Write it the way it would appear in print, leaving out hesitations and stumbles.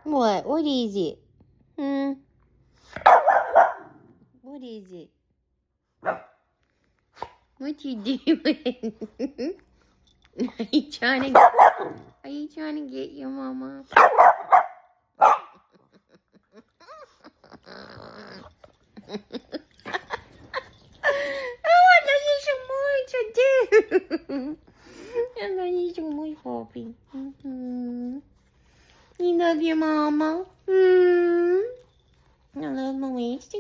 What? What is it? What is it? What you doing? Are you trying to get your mama? Oh, I love you so much. I do. I love you so much, Poppy. You love your mama? I love my waist.